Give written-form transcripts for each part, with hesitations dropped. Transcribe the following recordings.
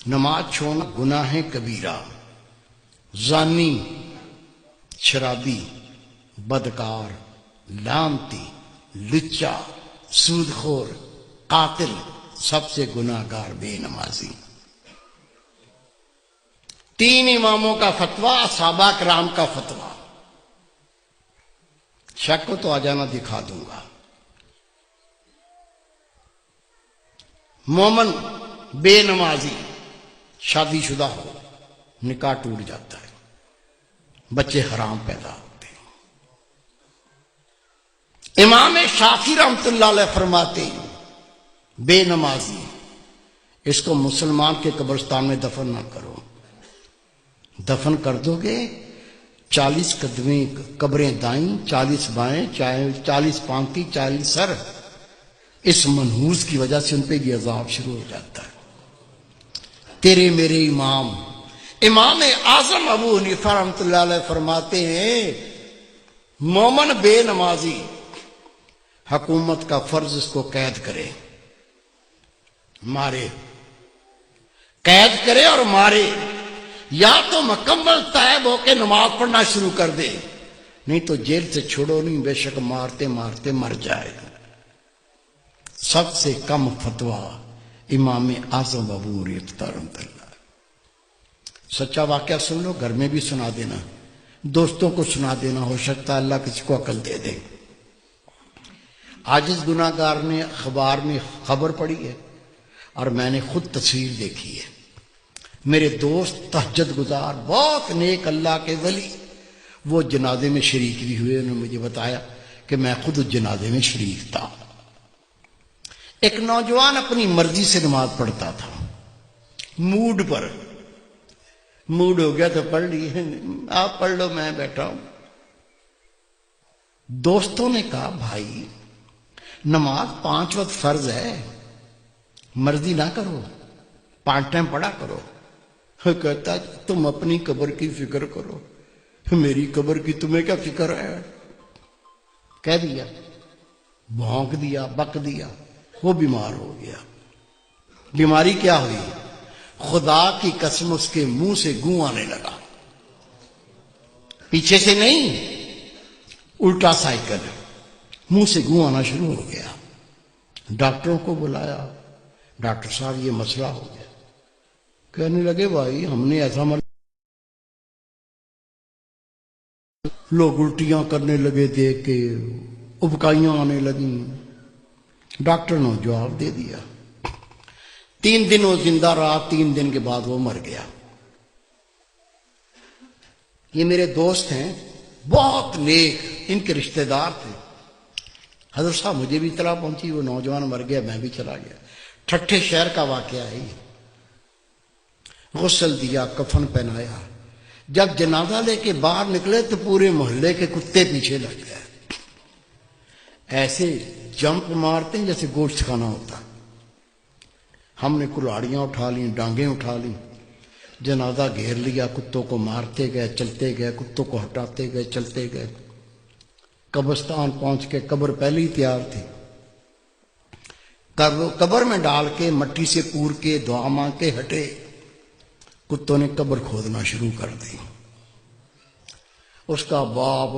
نماز چھوڑنا گناہ کبیرہ، زانی، شرابی، بدکار، لعنتی، لچا، سود خور، قاتل، سب سے گناہ گار بے نمازی۔ 3 اماموں کا فتویٰ، صحابہ کرام کا فتویٰ۔ شک کو تو آ جانا، دکھا دوں گا۔ مومن بے نمازی شادی شدہ ہو، نکاح ٹوٹ جاتا ہے، بچے حرام پیدا ہوتے ہیں۔ امام شافعی رحمۃ اللہ علیہ فرماتے ہیں بے نمازی اس کو مسلمان کے قبرستان میں دفن نہ کرو، دفن کر دو گے 40 قدمیں قبریں دائیں، 40 بائیں، 40 پانتی، 40 سر، اس منحوس کی وجہ سے ان پہ یہ عذاب شروع ہو جاتا ہے۔ تیرے میرے امام اعظم ابو حنیفہ رحمۃ اللہ علیہ فرماتے ہیں مومن بے نمازی حکومت کا فرض اس کو قید کرے، مارے، قید کرے اور مارے، یا تو مکمل تائب ہو کے نماز پڑھنا شروع کر دے، نہیں تو جیل سے چھوڑو نہیں، بے شک مارتے مارتے مر جائے۔ سب سے کم فتویٰ امام اعظم ابو حنیفہ رحمۃ اللہ۔ سچا واقعہ سن لو، گھر میں بھی سنا دینا، دوستوں کو سنا دینا، ہو سکتا ہے اللہ کسی کو عقل دے دے۔ عاجز گناہ گار نے اخبار میں خبر پڑھی ہے اور میں نے خود تصویر دیکھی ہے۔ میرے دوست تہجد گزار، بہت نیک اللہ کے ولی، وہ جنازے میں شریک بھی ہوئے، انہوں نے مجھے بتایا کہ میں خود اس جنازے میں شریک تھا۔ ایک نوجوان اپنی مرضی سے نماز پڑھتا تھا، موڈ پر، موڈ ہو گیا تو پڑھ لی، آپ پڑھ لو میں بیٹھا ہوں۔ دوستوں نے کہا بھائی نماز 5 وقت فرض ہے، مرضی نہ کرو، 5 ٹائم پڑھا کرو۔ کہتا تم اپنی قبر کی فکر کرو، میری قبر کی تمہیں کیا فکر ہے؟ کہہ دیا، بھونک دیا، بک دیا، وہ بیمار ہو گیا۔ بیماری کیا ہوئی؟ خدا کی قسم اس کے منہ سے گوں آنے لگا، پیچھے سے نہیں، الٹا سائیکل، منہ سے گوں آنا شروع ہو گیا۔ ڈاکٹروں کو بلایا، ڈاکٹر صاحب یہ مسئلہ ہو گیا۔ کہنے لگے بھائی ہم نے ایسا لوگ الٹیاں کرنے لگے، دیکھ کے ابکائیاں آنے لگیں۔ ڈاکٹر نے جواب دے دیا۔ 3 دن وہ زندہ رہا، 3 دن کے بعد وہ مر گیا۔ یہ میرے دوست ہیں، بہت نیک، ان کے رشتہ دار تھے۔ حضرت صاحب مجھے بھی اطلاع پہنچی وہ نوجوان مر گیا، میں بھی چلا گیا۔ ٹھٹھے شہر کا واقعہ ہے یہ۔ غسل دیا، کفن پہنایا، جب جنازہ لے کے باہر نکلے تو پورے محلے کے کتے پیچھے لگ گئے، ایسے جمپ مارتے ہیں جیسے گوشت کھانا ہوتا۔ ہم نے کلاڑیاں اٹھا لیں، ڈانگیں اٹھا لیں، جنازہ گھیر لیا، کتوں کو مارتے گئے، چلتے گئے، کتوں کو ہٹاتے گئے، چلتے گئے۔ قبرستان پہنچ کے قبر پہلے ہی تیار تھی، قبر میں ڈال کے مٹی سے پور کے دعا مانگ کے ہٹے، کتوں نے قبر کھودنا شروع کر دی۔ اس کا باپ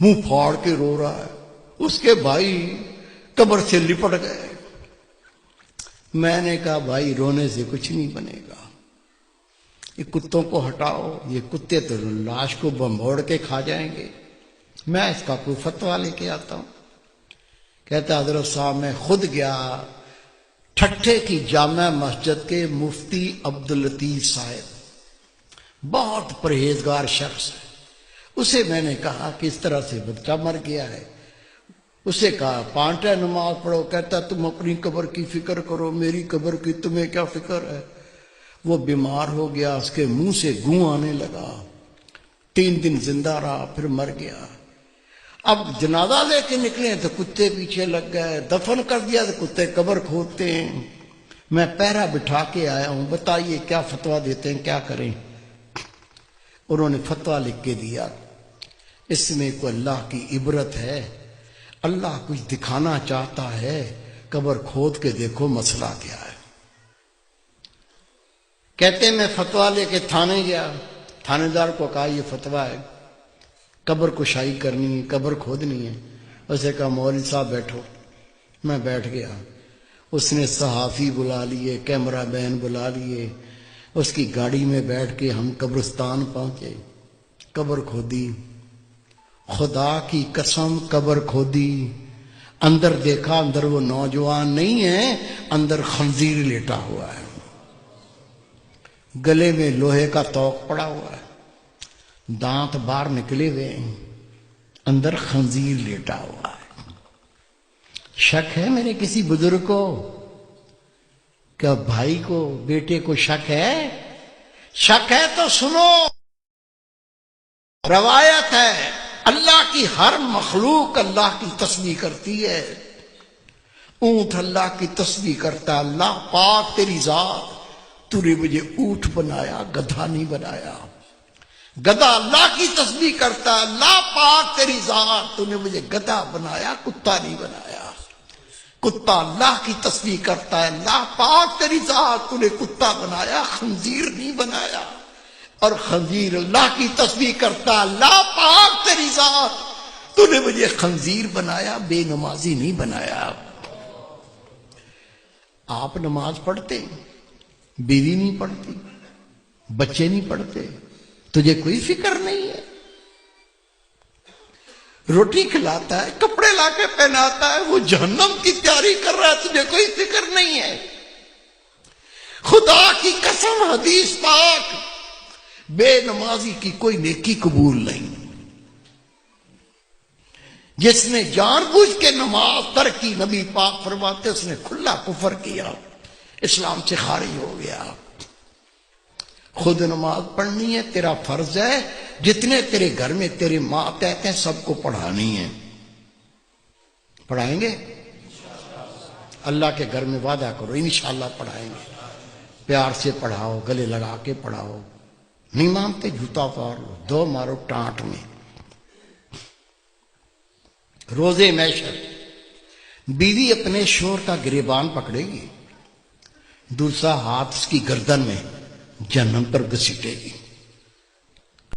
منہ پھاڑ کے رو رہا ہے، اس کے بھائی قبر سے لپٹ گئے۔ میں نے کہا بھائی رونے سے کچھ نہیں بنے گا، یہ کتوں کو ہٹاؤ، یہ کتے تو لاش کو بمبوڑ کے کھا جائیں گے، میں اس کا کوئی فتویٰ لے کے آتا ہوں۔ کہتا حضرت صاحب میں خود گیا، ٹھٹھے کی جامع مسجد کے مفتی عبداللطیف صاحب، بہت پرہیزگار شخص ہے، اسے میں نے کہا کہ اس طرح سے بچہ مر گیا ہے۔ اسے کہا 5 ٹائم نماز پڑھو، کہتا تم اپنی قبر کی فکر کرو، میری قبر کی تمہیں کیا فکر ہے؟ وہ بیمار ہو گیا، اس کے منہ سے گوں آنے لگا، 3 دن زندہ رہا، پھر مر گیا۔ اب جنازہ لے کے نکلے تو کتے پیچھے لگ گئے، دفن کر دیا تو کتے قبر کھودتے ہیں۔ میں پہرا بٹھا کے آیا ہوں، بتائیے کیا فتویٰ دیتے ہیں، کیا کریں؟ انہوں نے فتویٰ لکھ کے دیا، اس میں کوئی اللہ کی عبرت ہے، اللہ کچھ دکھانا چاہتا ہے، قبر کھود کے دیکھو مسئلہ کیا ہے۔ کہتے میں فتویٰ لے کے تھانے گیا، تھانے دار کو کہا یہ فتویٰ ہے، قبر کشائی کرنی ہے، قبر کھودنی ہے۔ اسے کہا مولوی صاحب بیٹھو۔ میں بیٹھ گیا، اس نے صحافی بلا لیے، کیمرہ مین بلا لیے، اس کی گاڑی میں بیٹھ کے ہم قبرستان پہنچے، قبر کھودی، خدا کی قسم قبر کھودی، اندر دیکھا، اندر وہ نوجوان نہیں ہے، اندر خنزیر لیٹا ہوا ہے، گلے میں لوہے کا توق پڑا ہوا ہے، دانت باہر نکلے ہوئے ہیں، اندر خنزیر لیٹا ہوا ہے۔ شک ہے میرے کسی بزرگ کو؟ کیا بھائی کو، بیٹے کو شک ہے؟ شک ہے تو سنو، روایت ہے اللہ کی ہر مخلوق اللہ کی تسبیح کرتی ہے۔ اونٹ اللہ کی تسبیح کرتا ہے، اللہ پاک تیری ذات، تو نے مجھے اونٹ بنایا، گدھا نہیں بنایا۔ گدھا اللہ کی تسبیح کرتا ہے، اللہ پاک تیری ذات، تو نے مجھے گدھا بنایا، کتا نہیں بنایا۔ کتا اللہ کی تسبیح کرتا ہے، اللہ پاک تیری ذات، تو نے کتا بنایا، خنزیر نہیں بنایا۔ اور خنزیر اللہ کی تسبیح کرتا ہے، اللہ پاک تیری ذات، تو نے مجھے خنزیر بنایا، بے نمازی نہیں بنایا۔ آپ نماز پڑھتے، بیوی نہیں پڑھتی، بچے نہیں پڑھتے، تجھے کوئی فکر نہیں ہے؟ روٹی کھلاتا ہے، کپڑے لا کے پہناتا ہے، وہ جہنم کی تیاری کر رہا ہے، تجھے کوئی فکر نہیں ہے؟ خدا کی قسم حدیث پاک، بے نمازی کی کوئی نیکی قبول نہیں۔ جس نے جان بوجھ کے نماز ترک کی، نبی پاک فرماتے اس نے کھلا کفر کیا، اسلام سے خارج ہو گیا۔ خود نماز پڑھنی ہے، تیرا فرض ہے، جتنے تیرے گھر میں تیرے ماتحت ہیں سب کو پڑھانی ہے۔ پڑھائیں گے؟ اللہ کے گھر میں وعدہ کرو انشاءاللہ پڑھائیں گے۔ پیار سے پڑھاؤ، گلے لگا کے پڑھاؤ، نہیں مانتے جوتا پار لو، دو مارو ٹانٹ میں۔ روزے محشر بیوی اپنے شوہر کا گریبان پکڑے گی، دوسرا ہاتھ اس کی گردن میں جہنم پر گھسیٹے گی۔